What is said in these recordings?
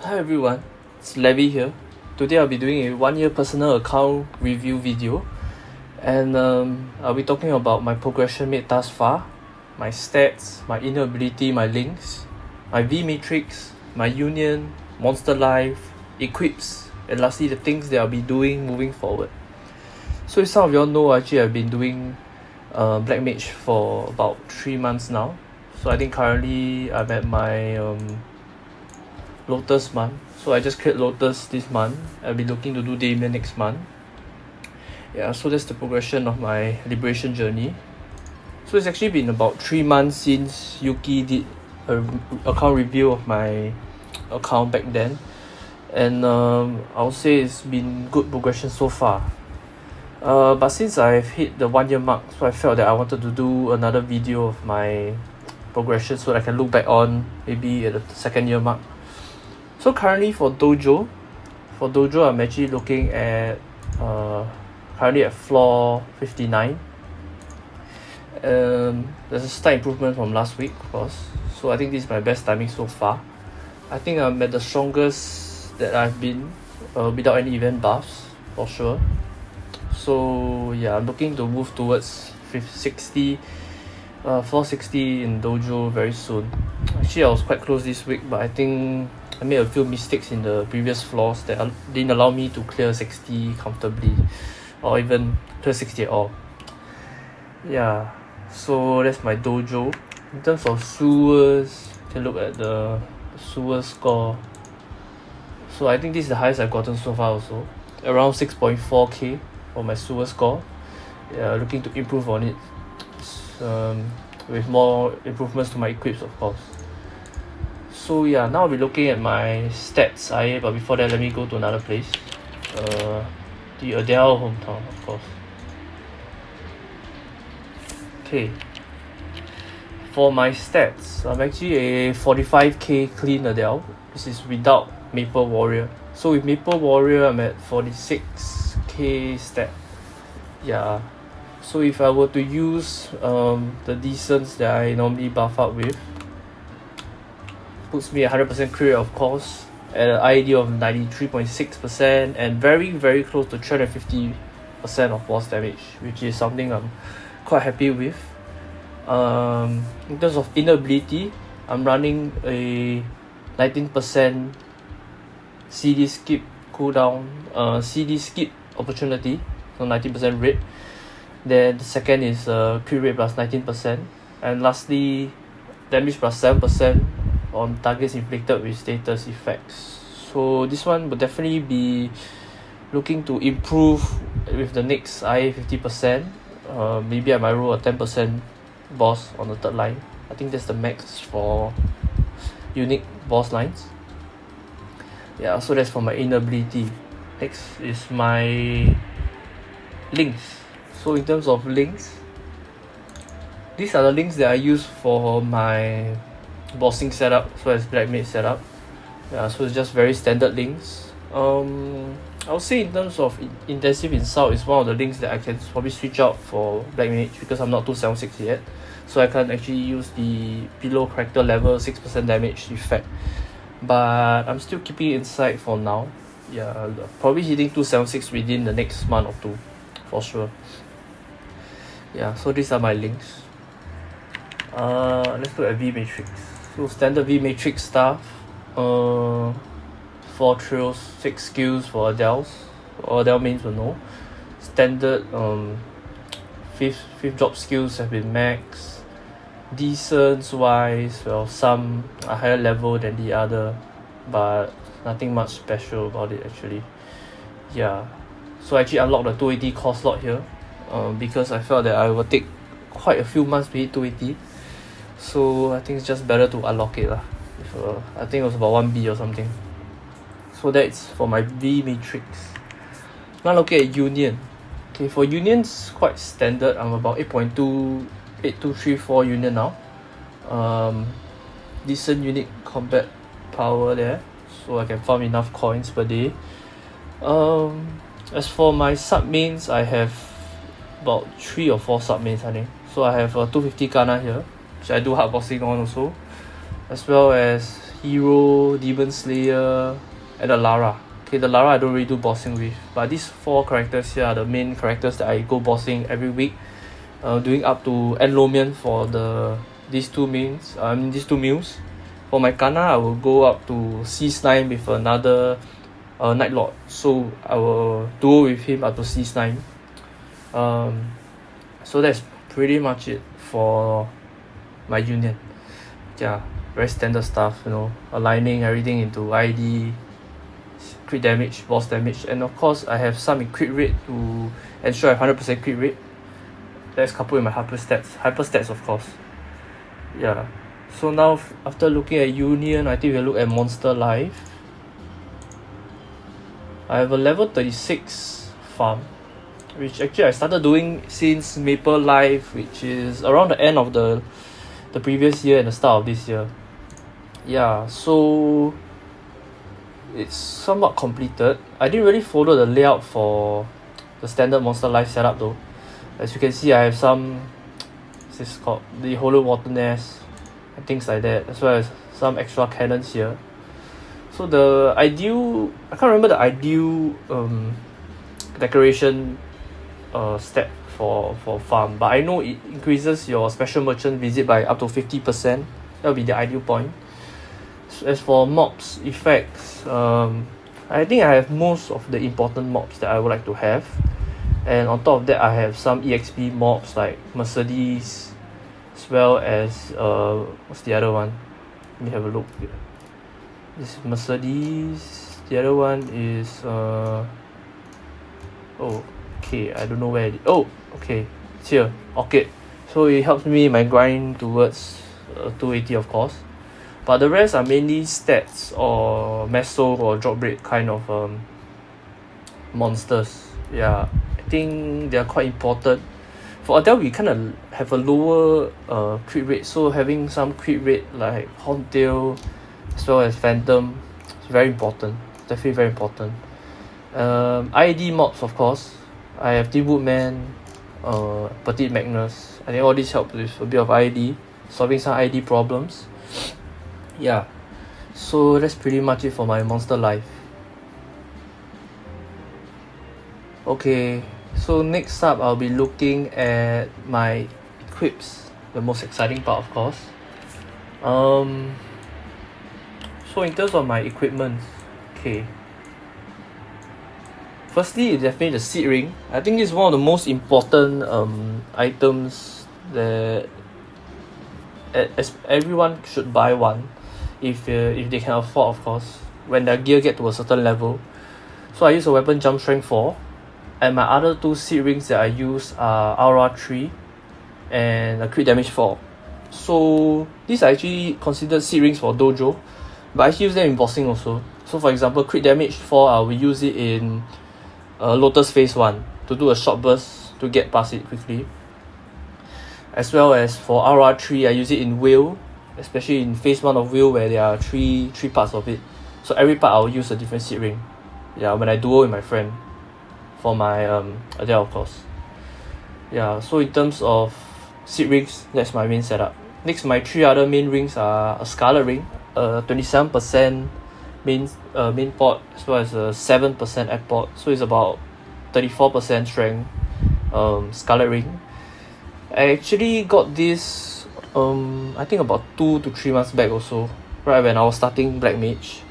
Hi everyone, it's Levy here. Today I'll be doing a 1-year personal account review video, and I'll be talking about my progression made thus far, my stats, my inner ability, my links, my V matrix, my union, monster life, equips, and lastly the things that I'll be doing moving forward. So if some of y'all know, actually I've been doing Black Mage for about 3 months now. So I think currently I'm at my Lotus month. So I just cleared Lotus this month. I'll be looking to do Damien next month. Yeah, so that's the progression of my liberation journey. So it's actually been about 3 months since Yuki did an account review of my account back then, and I'll say it's been good progression so far. But since I've hit the 1 year mark, so I felt that I wanted to do another video of my progression so that I can look back on maybe at the 2nd year mark. So currently for Dojo, I'm actually looking at currently at floor 59. There's a slight improvement from last week, of course. So I think this is my best timing so far. I think I'm at the strongest that I've been without any event buffs for sure. So yeah, I'm looking to move towards 60, floor 60 in Dojo very soon. Actually, I was quite close this week, but I think I made a few mistakes in the previous floors that didn't allow me to clear 60 comfortably, or even clear 60 at all. Yeah, so that's my Dojo. In terms of sewers, you can look at the sewer score. So I think this is the highest I've gotten so far also, around 6.4k for my sewer score. Yeah, looking to improve on it with more improvements to my equips, of course. So yeah, now I'll be looking at my stats, but before that let me go to another place. The Adele hometown, of course. Okay, for my stats, I'm actually a 45k clean Adele. This is without Maple Warrior. So with Maple Warrior I'm at 46k stat. Yeah, so if I were to use the decents that I normally buff up with, puts me 100% crit, of course, at an ID of 93.6% and very very close to 350% of boss damage, which is something I'm quite happy with. In terms of inner ability, I'm running a 19% CD skip cooldown, CD skip opportunity, so 19% rate. Then the second is crit rate plus 19%, and lastly damage plus 7% on targets inflicted with status effects. So this one will definitely be looking to improve with the next IA 50%. Maybe I might roll a 10% boss on the 3rd line. I think that's the max for unique boss lines. Yeah, so that's for my inner ability. Next is my links. So in terms of links, these are the links that I use for my bossing setup as well as Black Mage setup. Yeah, so it's just very standard links. I would say in terms of intensive insult is one of the links that I can probably switch out for Black Mage because I'm not 276 yet, so I can actually use the below character level 6% damage effect, but I'm still keeping it inside for now. Yeah, probably hitting 276 within the next month or two for sure. Yeah, so these are my links. Let's look at V matrix. So standard V matrix stuff, 4 trills, 6 skills for Adele's. Adele mains will know. Standard 5th drop skills have been maxed. Decents wise, well, some are higher level than the other, but nothing much special about it actually. Yeah, so I actually unlocked the 280 core slot here because I felt that I will take quite a few months to hit 280. So I think it's just better to unlock it lah. I think it was about 1B or something. So that's for my V matrix. Now looking at union. Okay, for unions quite standard. I'm about 8.28234 union now. Decent unique combat power there, so I can farm enough coins per day. As for my sub mains, I have about 3 or 4 sub mains I think. So I have a 250 Kana here, which I do hard bossing on also, as well as Hero, Demon Slayer, and the Lara. Okay, the Lara I don't really do bossing with, but these 4 characters here are the main characters that I go bossing every week. Doing up to Enlomian for these two meals. For my Kana, I will go up to C9 with another Night Lord, so I will duo with him up to C9. So that's pretty much it for my union. Yeah, very standard stuff, aligning everything into ID, crit damage, boss damage, and of course I have some in crit rate to ensure I have 100% crit rate. That's coupled with my hyper stats of course. Yeah, so now after looking at union, I think we'll look at monster life. I have a level 36 farm, which actually I started doing since Maple Life, which is around the end of the previous year and the start of this year. Yeah, so it's somewhat completed. I didn't really follow the layout for the standard monster life setup though. As you can see, I have some, this is called the Hollow Water Nest and things like that, as well as some extra cannons here. So the ideal, I can't remember the ideal decoration step for farm, but I know it increases your special merchant visit by up to 50%. That will be the ideal point. So as for mobs effects, I think I have most of the important mobs that I would like to have, and on top of that I have some EXP mobs like Mercedes, as well as what's the other one? Let me have a look here. This is Mercedes, the other one is okay, I don't know where okay, it's here, Orchid. So it helps me in my grind towards 280 of course, but the rest are mainly stats or meso or drop rate kind of monsters. Yeah, I think they are quite important. For Adele, we kind of have a lower crit rate, so having some crit rate like Horntail as well as Phantom is very important, definitely very important. ID mobs of course, I have Team Woodman, Petite Magnus. I think all this helps with a bit of ID, solving some ID problems. Yeah, so that's pretty much it for my monster life. Okay, so next up I'll be looking at my equips, the most exciting part of course. So in terms of my equipment, okay, firstly it's definitely the seed ring. I think it's one of the most important items that as everyone should buy one if they can afford of course, when their gear get to a certain level. So I use a weapon jump strength 4, and my other 2 seed rings that I use are Aura 3 and a crit damage 4. So these are actually considered seed rings for Dojo, but I actually use them in bossing also. So for example, crit damage 4, I will use it in Lotus phase 1 to do a short burst to get past it quickly. As well as for Aura 3, I use it in Wheel, especially in phase 1 of Wheel where there are three parts of it. So every part I will use a different seed ring. Yeah, when I duo with my friend for my Adele of course. Yeah, so in terms of seed rings, that's my main setup. Next, my 3 other main rings are a Scarlet ring, 27% main port, as well as a 7% add port, so it's about 34% strength Scarlet ring. I actually got this I think about 2 to 3 months back also, right when I was starting Black Mage.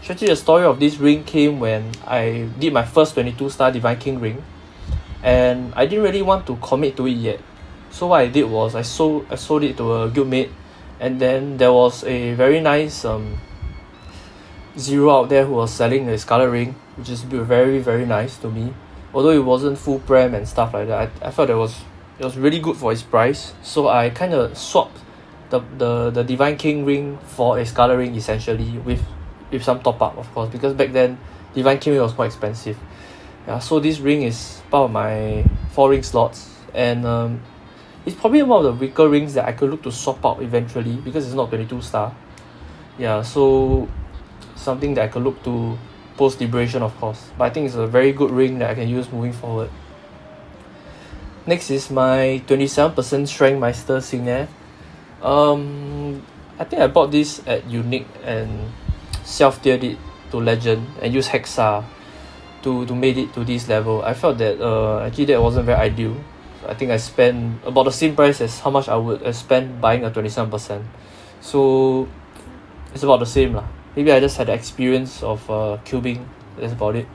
Actually the story of this ring came when I did my first 22 star Divine King ring, and I didn't really want to commit to it yet. So what I did was I sold it to a guildmate, and then there was a very nice Zero out there who was selling a Scarlet ring, which is very very nice to me. Although it wasn't full prem and stuff like that, I felt it was really good for its price. So I kind of swapped the Divine King ring for a Scarlet ring essentially, with some top up of course, because back then Divine King ring was more expensive. Yeah, so this ring is part of my 4 ring slots, and it's probably one of the weaker rings that I could look to swap out eventually because it's not 22 star. Yeah, so something that I could look to post liberation of course, but I think it's a very good ring that I can use moving forward. Next is my 27% strength Meister Signet. I think I bought this at Unique and self-tiered it to Legend and used Hexa to make it to this level. I felt that actually that wasn't very ideal. So I think I spent about the same price as how much I would have spent buying a 27%. So it's about the same lah. Maybe I just had the experience of cubing. That's about it.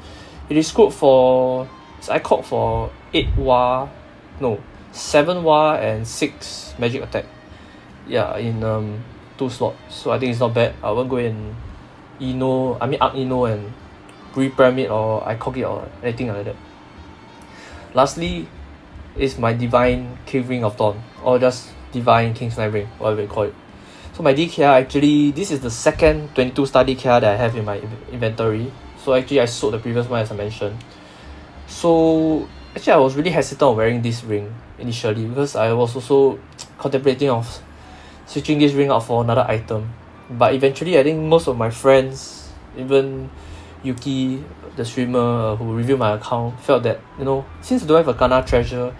It is good for, I caught for 7 Wa and 6 magic attack. Yeah, in 2 slots. So I think it's not bad. I won't go and Arc Eno and premade or I cock it or anything like that. Lastly is my Divine King Ring of Dawn, or just Divine Kingsnight Ring, whatever you call it. So my DKR, actually this is the second 22 star DKR that I have in my inventory. So actually I sold the previous one as I mentioned. So actually I was really hesitant on wearing this ring initially because I was also contemplating of switching this ring out for another item. But eventually I think most of my friends, even Yuki, the streamer who reviewed my account, felt that, since I don't have a Kana treasure,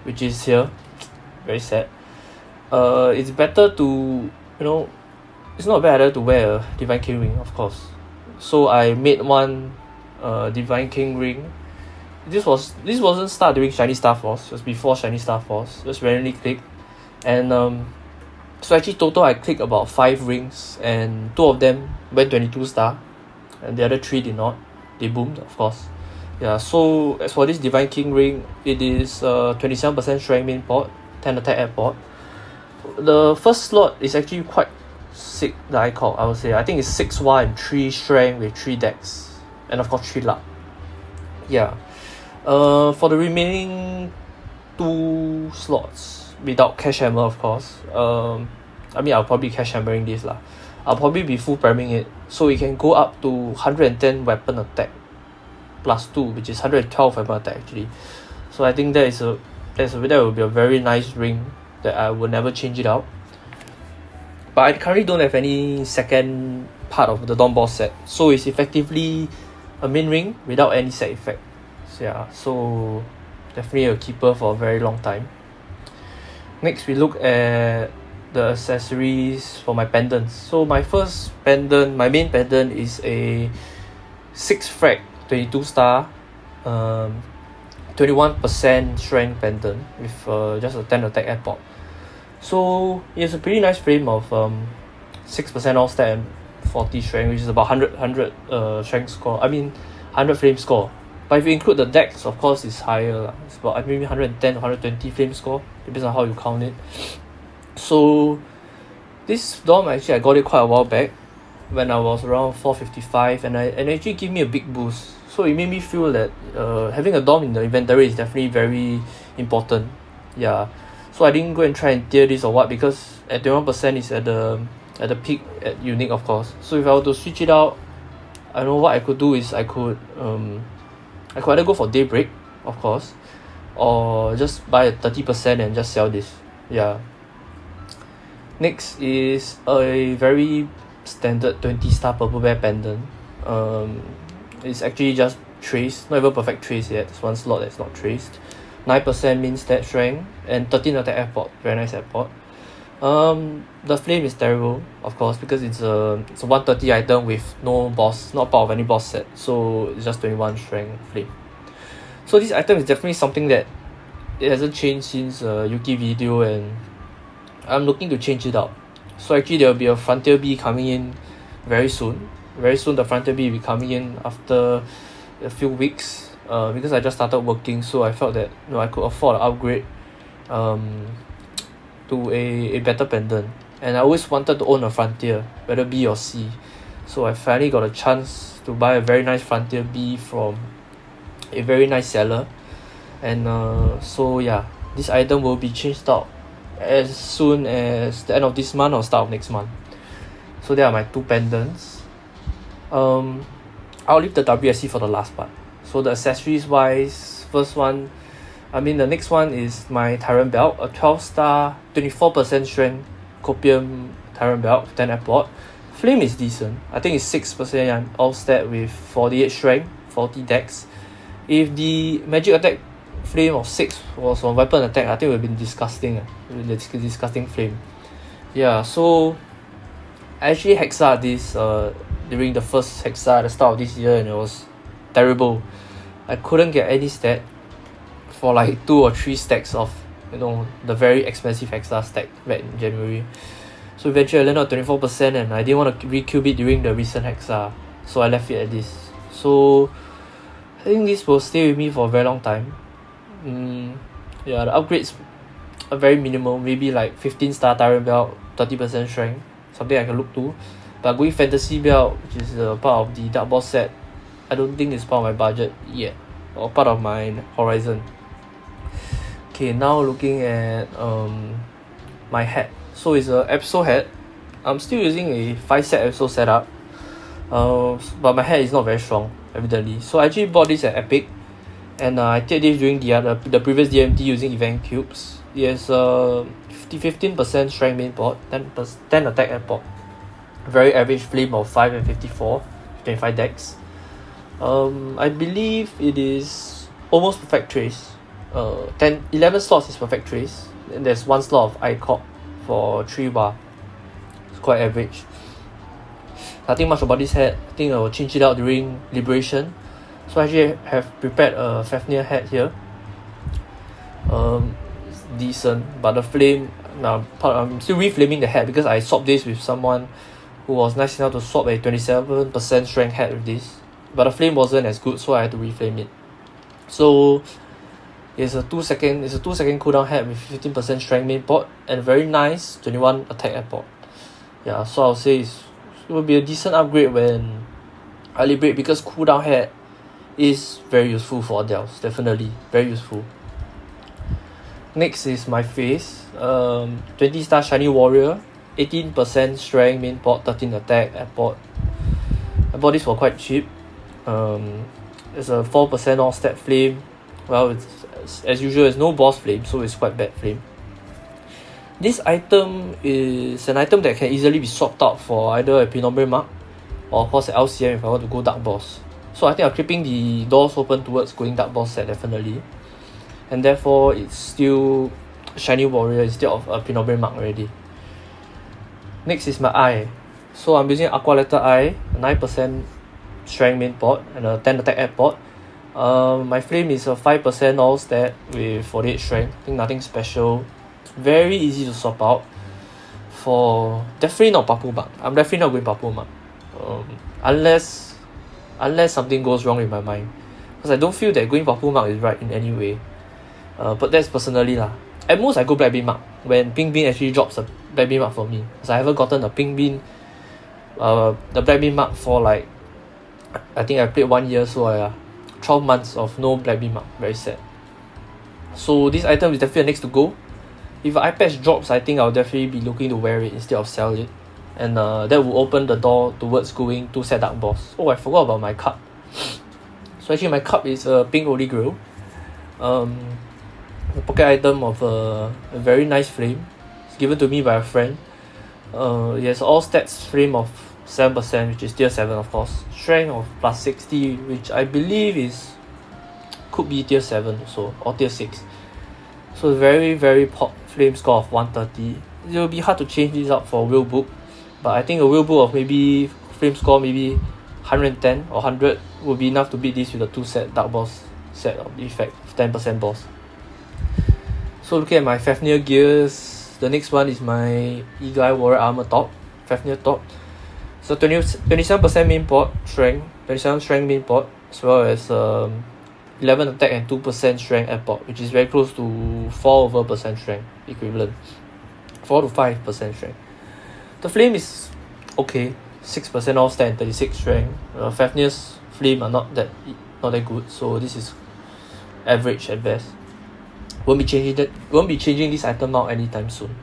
which is here, very sad, it's better to, it's not a bad idea to wear a Divine King ring, of course. So I made one Divine King ring. This wasn't start during Shiny Star Force, it was before Shiny Star Force, just randomly clicked. And so actually total I clicked about 5 rings and 2 of them went 22 star and the other 3 did not. They boomed, of course. Yeah, so as for this Divine King ring, it is 27% strength main port, 10 attack air port. The first slot is actually quite sick that I call, I would say. I think it's 6 Wa and 3 strength with 3 dex and of course 3 luck. Yeah. For the remaining 2 slots without cash hammer, of course, I'll probably cash hammering this lah. I'll probably be full priming it, so it can go up to 110 weapon attack plus 2, which is 112 weapon attack actually. So I think that will be a very nice ring that I will never change it out. But I currently don't have any second part of the Dawn Ball set, so it's effectively a main ring without any set effect. So yeah, so definitely a keeper for a very long time. Next we look at the accessories for my pendants. So my first pendant, my main pendant, is a 6 frag 22 star 21% strength pendant with just a 10 attack air port. So it's a pretty nice frame of 6% all stat and 40 strength, which is about 100 strength score, 100 flame score. But if you include the dex, of course it's higher. It's about maybe 110 or 120 flame score, depends on how you count it. So this Dom, actually I got it quite a while back when I was around 455, and it actually gave me a big boost. So it made me feel that having a Dom in the inventory is definitely very important. Yeah. So I didn't go and try and tier this or what, because at 21% is at the peak at Unique, of course. So if I were to switch it out, I know what I could do is I could either go for Daybreak, of course, or just buy a 30% and just sell this. Yeah. Next is a very standard 20 star purple bear pendant. It's actually just traced, not even perfect trace yet. There's one slot that's not traced. 9% mean stat strength and 13 attack airport. Very nice airport. The flame is terrible, of course, because it's a 130 item with no boss, not part of any boss set. So it's just 21 strength flame. So this item is definitely something that it hasn't changed since Yuki video, and I'm looking to change it out. So actually there will be a Frontier Bee coming in very soon. Very soon the Frontier Bee will be coming in after a few weeks. Because I just started working, so I felt that I could afford an upgrade to a better pendant. And I always wanted to own a Frontier, whether B or C. So I finally got a chance to buy a very nice Frontier B from a very nice seller. And so yeah, this item will be changed out as soon as the end of this month or start of next month. So there are my 2 pendants. I'll leave the WSC for the last part. So the accessories wise, the next one is my Tyrant Belt, a 12 star 24% strength copium Tyrant Belt, 10 airport. Flame is decent. I think it's 6% all stat with 48 strength, 40 dex. If the magic attack flame of 6 was on weapon attack, I think it would have been disgusting. Disgusting flame. Yeah, so I actually hexa this during the first hexa at the start of this year, and it was terrible. I couldn't get any stat for like 2 or 3 stacks of, you know, the very expensive hexa stack back in January. So eventually I landed on 24%, and I didn't want to recube it during the recent hexa, so I left it at this. So I think this will stay with me for a very long time. Yeah, the upgrades are very minimal, maybe like 15 star tyrant belt, 30% strength, something I can look to. But going fantasy belt, which is part of the dark boss set, I don't think it's part of my budget yet, or part of my horizon. Okay, now looking at my hat. So it's a episode hat. I'm still using a 5-set episode setup, but my hat is not very strong, evidently. So I actually bought this at Epic, and I did this during the previous DMT using event cubes. It has 15% strength main port, 10 attack at port, very average flame of 5 and 54, 25 decks. I believe it is almost perfect trace. 11 slots is perfect trace, and there's 1 slot of ICOP for 3 bar. It's quite average. Nothing much about this hat. I think I will change it out during Liberation. So I actually have prepared a Fafnir hat here. It's decent, but the flame, I'm still reflaming the hat because I swapped this with someone who was nice enough to swap a 27% strength hat with this. But the flame wasn't as good, so I had to reflame it. So it's a 2-second cooldown hat with 15% strength main port and very nice 21 attack at port. Yeah, so I'll say it will be a decent upgrade when I liberate, because cooldown hat is very useful for Adele's, definitely very useful. Next is my face. 20 star shiny warrior, 18% strength main port, 13 attack at port. I bought this for quite cheap. It's a 4% all stat flame. Well, it's, as usual, it's no boss flame, so it's quite bad flame. This item is an item that can easily be swapped out for either a Penombre Mark or of course an LCM if I want to go Dark Boss. So I think I'm keeping the doors open towards going Dark Boss set, definitely. And therefore it's still Shiny Warrior instead of a Penombre Mark already. Next is my eye. So I'm using Aqua Letter Eye, 9% strength main port and a 10 attack at port. My flame is a 5% all stat with 48 strength. I think nothing special. Very easy to swap out for definitely not Papu Mark. I'm definitely not going Papu Mark, unless something goes wrong in my mind, because I don't feel that going Papu Mark is right in any way. But that's personally lah. At most I go Black Bean Mark when Pink Bean actually drops a Black Bean Mark for me, because I haven't gotten a Pink Bean, the Black Bean Mark for like, I think I played 1 year, so 12 months of no Black Bean Mark. Very sad. So this item is definitely next to go. If eye patch drops, I think I'll definitely be looking to wear it instead of sell it, and that will open the door towards going to set Dark Boss. Oh, I forgot about my cup. So actually my cup is a Pink Holy Grail, a pocket item of a very nice flame. It's given to me by a friend. It has all stats flame of 7%, which is tier 7 of course, strength of plus 60, which I believe could be tier 7 also, or tier 6. So very very pop flame score of 130. It will be hard to change this up for Will Book, but I think a Will Book of maybe flame score maybe 110 or 100 will be enough to beat this with a 2-set Dark Boss set of effect, 10% boss. So looking at my Fafnir gears, the next one is my Eagle Eye Warrior Armor top, Fafnir top. So 27% main port strength, 27 strength main port, as well as 11 attack and 2% strength at port, which is very close to 4% strength equivalent, 4 to 5% strength. The flame is okay, 6% off stat and 36 strength. Fafnir's flame are not that good, so this is average at best. Won't be changing this item out anytime soon.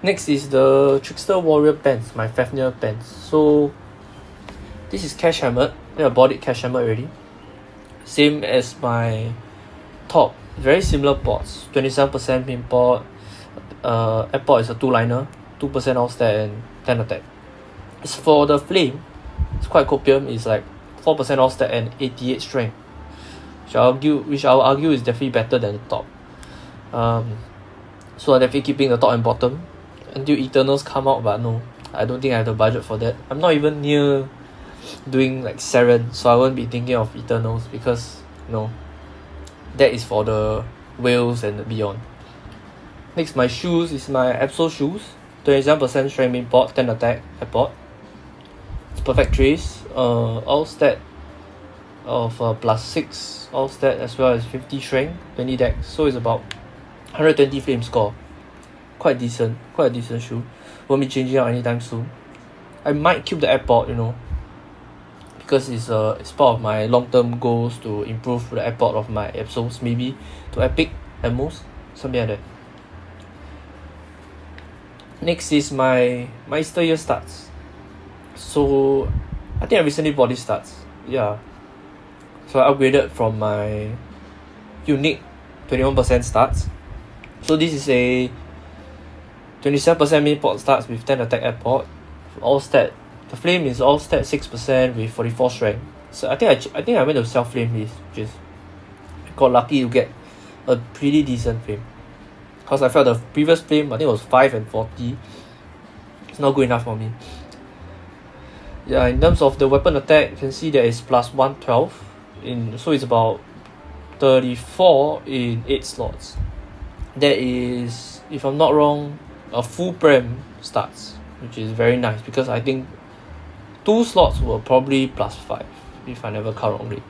Next is the Trickster Warrior pants, my Fafnir pants. So this is cash hammered. I bought it cash hammered already. Same as my top, very similar ports. 27% main port. At port is a 2-liner, 2% all stat and 10 attack. As for the flame, it's quite copium. It's like 4% all stat and 88 strength, which I'll argue is definitely better than the top. So I'm definitely keeping the top and bottom until Eternals come out, but no, I don't think I have the budget for that. I'm not even near doing like Seren, so I won't be thinking of Eternals because that is for the whales and the beyond. Next, my shoes is my Absol shoes. 27% strength main port, 10 attack, head port. It's perfect trace. All stat of +6 all stat as well as 50 strength, 20 dex. So it's about 120 flame score. Quite decent shoe. Won't be changing out anytime soon. I might keep the airport, because it's part of my long-term goals to improve the airport of my Absols, maybe to epic at most, something like that. Next is my Meister year stats. So I think I recently bought these stats. Yeah. So I upgraded from my unique 21% stats. So this is a 27% main port stats with 10 attack at port. All stat. The flame is all stat 6% with 44 strength. So I think I went to self flame this, which is I got lucky to get a pretty decent flame. Because I felt the previous flame, I think it was 5 and 40. It's not good enough for me. Yeah, in terms of the weapon attack, you can see there is plus 112. So it's about 34 in 8 slots. That is, if I'm not wrong, a full prem starts, which is very nice because I think 2 slots were probably plus 5 if I never count wrongly.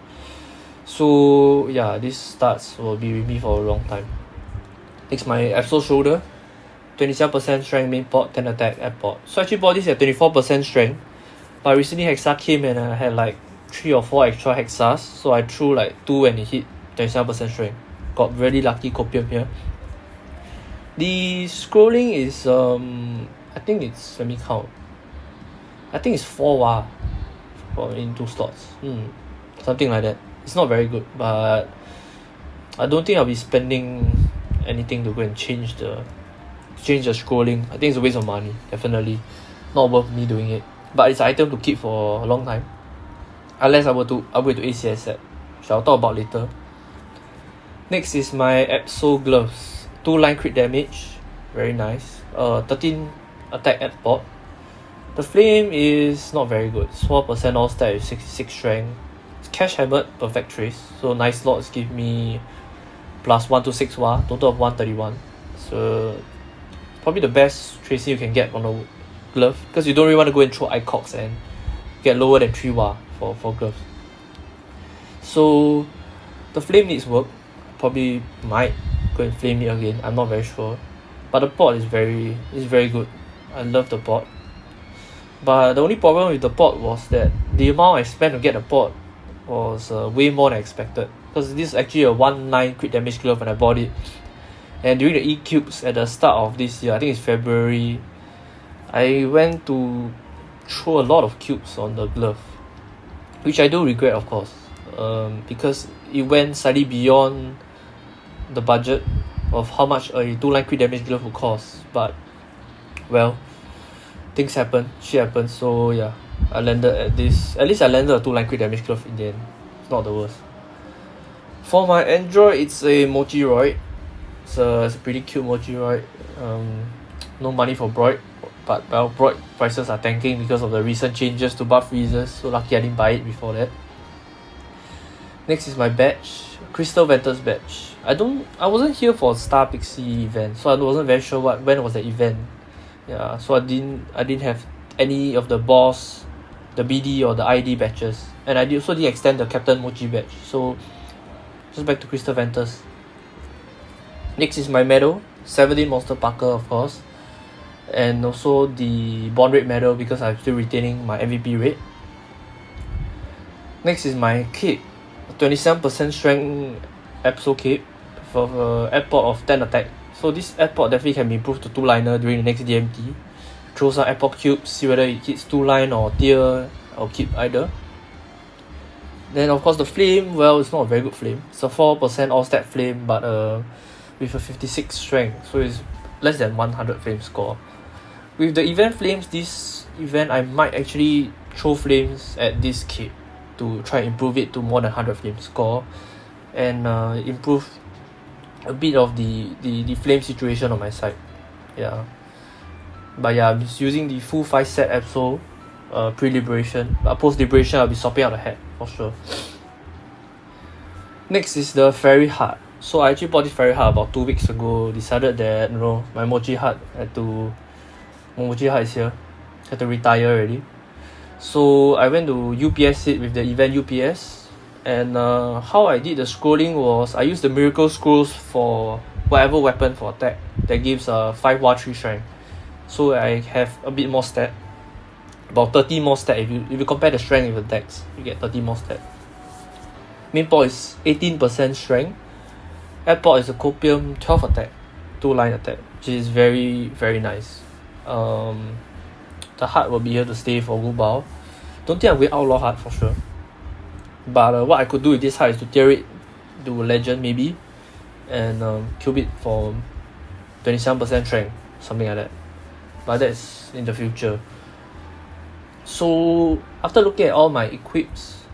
So yeah, these stats will be with me for a long time. Next, my Absol shoulder, 27% strength main port, 10 attack at port. So I actually bought this at 24% strength, but recently Hexa came and I had like 3 or 4 extra Hexas, so I threw like 2 and it hit 27% strength. Got really lucky copium here. The scrolling is I think it's, let me count, I think it's 4 wa in 2 slots, something like that. It's not very good, but I don't think I'll be spending anything to go and change the scrolling. I think it's a waste of money, definitely not worth me doing it, but it's an item to keep for a long time unless I were to upgrade to ACS set, which I'll talk about later. Next is my Absol gloves, 2 line crit damage, very nice, 13 attack at port. The flame is not very good, 4% all stat with 66 strength. It's cash hammered, perfect trace, so nice slots give me plus 126 wa, total of 131. So probably the best tracing you can get on a glove, because you don't really want to go and throw icox and get lower than 3 wa for gloves. So the flame needs work, probably might go and flame it again, I'm not very sure, but the port is very good. I love the port, but the only problem with the port was that the amount I spent to get the port was way more than expected, because this is actually a 1/9 crit damage glove when I bought it, and during the E-Cubes at the start of this year, I think it's February, I went to throw a lot of cubes on the glove, which I do regret, of course, because it went slightly beyond the budget of how much a 2-line crit damage glove would cost. But well, things happen, shit happens, so yeah, I landed at this. At least I landed a 2-line crit damage glove in the end. It's not the worst. For my Android, it's a Mochi Roid. It's a pretty cute Mochi Roid. No money for Broid, but well, Broid prices are tanking because of the recent changes to buff freezers, so lucky I didn't buy it before that. Next is my badge, Crystal Ventus badge. I wasn't here for Star Pixie event, so I wasn't very sure when was the event. Yeah, so I didn't have any of the boss, the BD or the ID badges, and I also didn't extend the Captain Mochi badge. So just back to Crystal Ventus. Next is my medal, 17 Monster Parker, of course, and also the Bond rate medal because I'm still retaining my MVP rate. Next is my cape, 27% strength Absol cape for airport of 10 attack. So this airport definitely can be improved to 2-liner during the next DMT. Throw some airport cubes, see whether it hits 2-line or tier. I'll keep either. Then of course the flame, well, it's not a very good flame. It's a 4% all stat flame, but with a 56 strength, so it's less than 100 flame score. With the event flames, this event I might actually throw flames at this cape to try and improve it to more than 100 flame score, and improve a bit of the flame situation on my side. Yeah. But yeah, I'm just using the full 5 set Absol pre-liberation. But post-liberation, I'll be swapping out the hat for sure. Next is the Fairy Heart. So I actually bought this Fairy Heart about 2 weeks ago. Decided that, you know, my Mochi Heart is here. Had to retire already. So I went to UPS it with the event UPS. And how I did the scrolling was I used the Miracle Scrolls for whatever weapon for attack that gives 5 War 3 strength. So I have a bit more stat. About 30 more stat. If you compare the strength with the decks, you get 30 more stat. Main port is 18% strength. Airport is a Copium 12 attack, 2-line attack, which is very, very nice. The heart will be here to stay for Wubao. Don't think I will outlaw heart for sure. But what I could do with this heart is to tier it to legend maybe, and cube it for 27% strength, something like that. But that's in the future. So after looking at all my equips,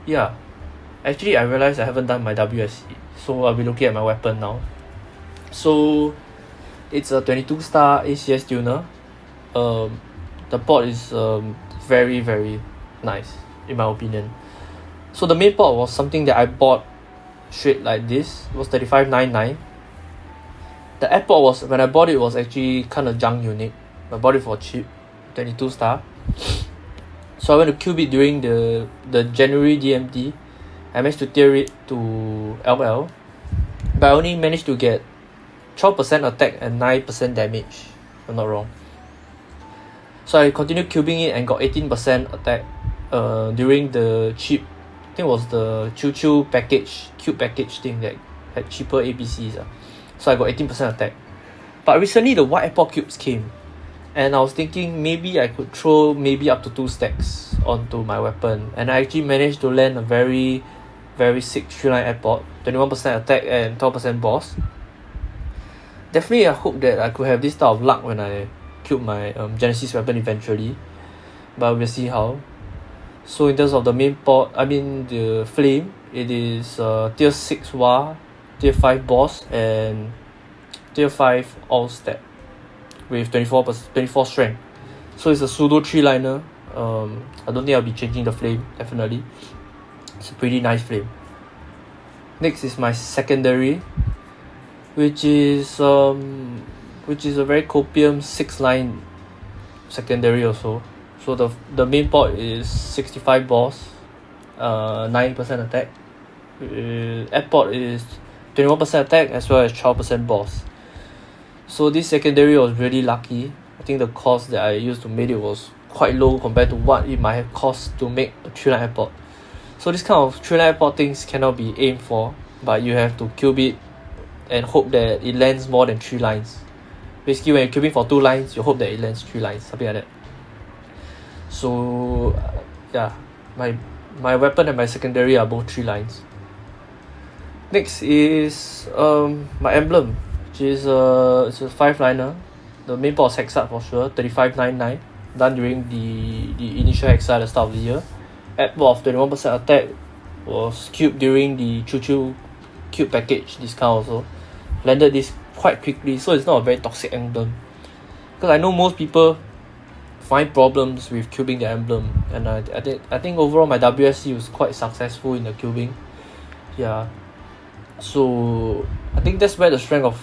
yeah, actually I realized I haven't done my WSE, so I'll be looking at my weapon now. So it's a 22-star ACS tuner. The port is very, very nice in my opinion. So the main port was something that I bought straight like this. It was 35.99. The airport was, when I bought it, was actually kind of junk unit. I bought it for cheap, 22-star. So I went to cube it during the January DMT. I managed to tier it to LL, but I only managed to get 12% attack and 9% damage, if I'm not wrong. So I continued cubing it and got 18% attack during the cheap, I think it was the Choo package, cube package thing that had cheaper APCs. So I got 18% attack. But recently the white airport cubes came, and I was thinking maybe I could throw maybe up to 2 stacks onto my weapon, and I actually managed to land a very, very sick 3-line airport, 21% attack and 12% boss. Definitely I hope that I could have this type of luck when I cube my Genesis weapon eventually, but we'll see how. So in terms of the main port, the flame, it is tier 6 Wa, tier 5 boss, and tier 5 all stat with 24 strength. So it's a pseudo 3-liner. I don't think I'll be changing the flame, definitely. It's a pretty nice flame. Next is my secondary, which is a very Copium 6-line secondary also. So the main port is 65 boss, 9% attack. Airport is 21% attack as well as 12% boss. So this secondary was really lucky. I think the cost that I used to make it was quite low compared to what it might have cost to make a 3-line airport. So this kind of 3-line airport things cannot be aimed for, but you have to cube it and hope that it lands more than 3 lines. Basically when you're cubing for 2 lines, you hope that it lands 3 lines, something like that. So yeah, my weapon and my secondary are both 3 lines. Next is my emblem, which is it's a 5-liner. The main port is Hexart for sure, 35.99, done during the initial Hexart at the start of the year. Airport of 21% attack was cubed during the Choo cube package discount also. Landed this quite quickly, so it's not a very toxic emblem. Because I know most people find problems with cubing the emblem, and I think overall my WSC was quite successful in the cubing. Yeah. So I think that's where the strength of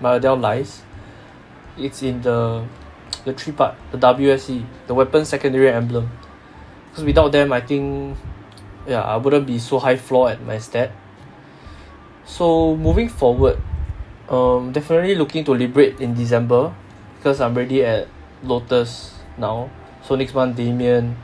my Adele lies. It's in the 3 part, the WSC, the weapon, secondary, emblem. Because without them, I think I wouldn't be so high floor at my stat. So moving forward, definitely looking to liberate in December, because I'm already at Lotus now. So next month Damien,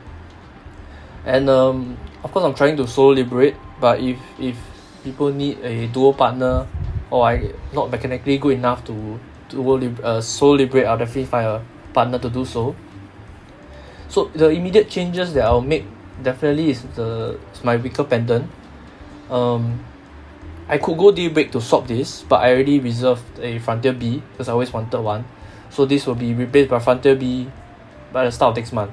and of course I'm trying to solo liberate, but if people need a duo partner, or I not mechanically good enough to solo liberate, I'll definitely find a partner to do so. So the immediate changes that I'll make definitely is my weaker pendant. I could go Daybreak to swap this, but I already reserved a Frontier B because I always wanted one. So this will be replaced by Frontier B by the start of next month.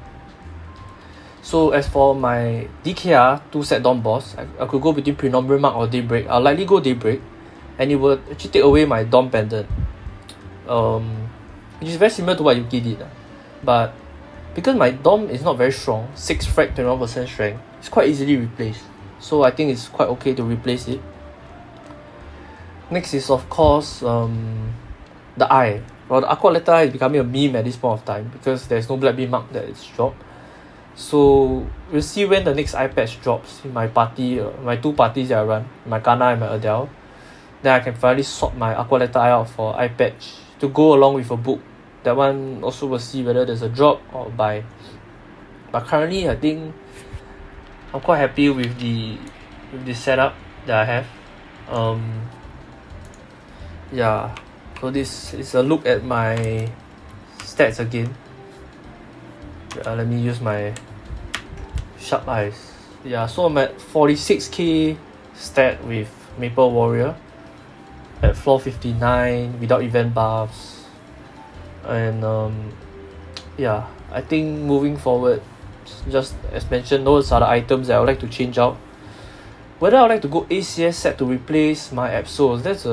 So as for my DKR 2-set Dawn Boss, I could go between Prenombrant Mark or Daybreak. I'll likely go Daybreak, and it will actually take away my Dawn Pendant. which is very similar to what Yuki did. But because my Dom is not very strong, 6 frag 21% strength, it's quite easily replaced. So I think it's quite okay to replace it. Next is of course the eye. Well, the Aquila letter eye is becoming a meme at this point of time because there's no black beam mark that is dropped. So we'll see when the next eye patch drops in my party, my 2 parties that I run, my Kana and my Adele. Then I can finally swap my Aquila letter eye out for eye patch to go along with a book. That one also will see whether there's a drop or buy. But currently I think I'm quite happy with the setup that I have. Yeah, so this is a look at my stats again. Let me use my sharp eyes. Yeah, so I'm at 46k stat with Maple Warrior at floor 59 without event buffs. And yeah, I think moving forward, just as mentioned, those are the items that I would like to change out. Whether I would like to go ACS set to replace my Absols, that's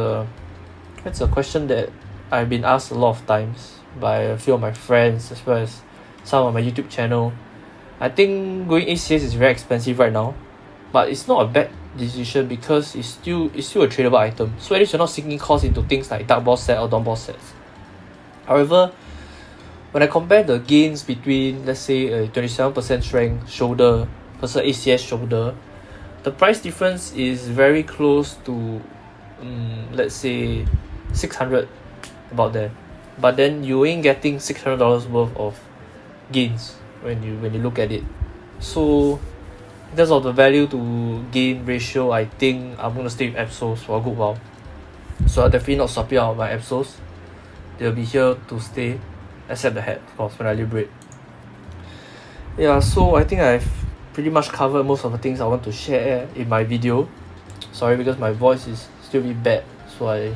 a question that I've been asked a lot of times by a few of my friends as well as some on my YouTube channel. I think going ACS is very expensive right now, but it's not a bad decision because it's still a tradable item. So at least you're not sinking costs into things like Dark Boss set or Dawn Boss sets. However, when I compare the gains between, let's say, a 27% strength shoulder versus ACS shoulder, the price difference is very close to, let's say, 600, about there. But then you ain't getting $600 worth of gains when you look at it. So in terms of the value to gain ratio, I think I'm gonna stay with Absols for a good while. So I'll definitely not swap out my Absols. They'll be here to stay, except the hat, of course, when I liberate. Yeah, so I think I've pretty much covered most of the things I want to share in my video. Sorry because my voice is still a bit bad, so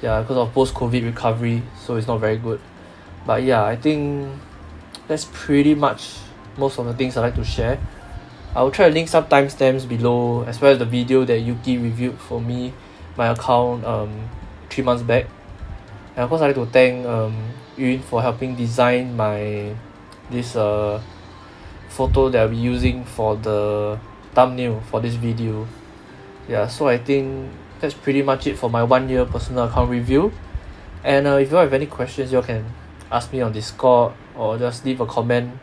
because of post-COVID recovery, so it's not very good. But yeah, I think that's pretty much most of the things I like to share. I will try to link some timestamps below, as well as the video that Yuki reviewed for me, my account 3 months back. And of course, I'd like to thank Yun for helping design this photo that I'll be using for the thumbnail for this video. Yeah, so I think that's pretty much it for my 1 year personal account review. And if you all have any questions, you all can ask me on Discord or just leave a comment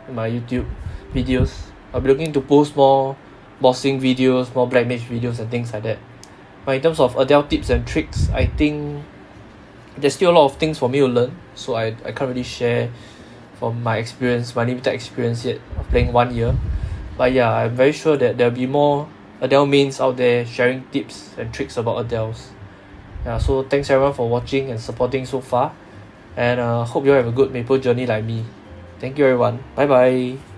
in my YouTube videos. I'll be looking to post more bossing videos, more black mage videos and things like that. But in terms of Adele tips and tricks, I think there's still a lot of things for me to learn, so I can't really share from my experience, my limited experience yet of playing 1 year. But yeah, I'm very sure that there'll be more Adele mains out there sharing tips and tricks about Adeles. Yeah, so thanks everyone for watching and supporting so far, and hope you all have a good Maple journey like me. Thank you everyone. Bye bye.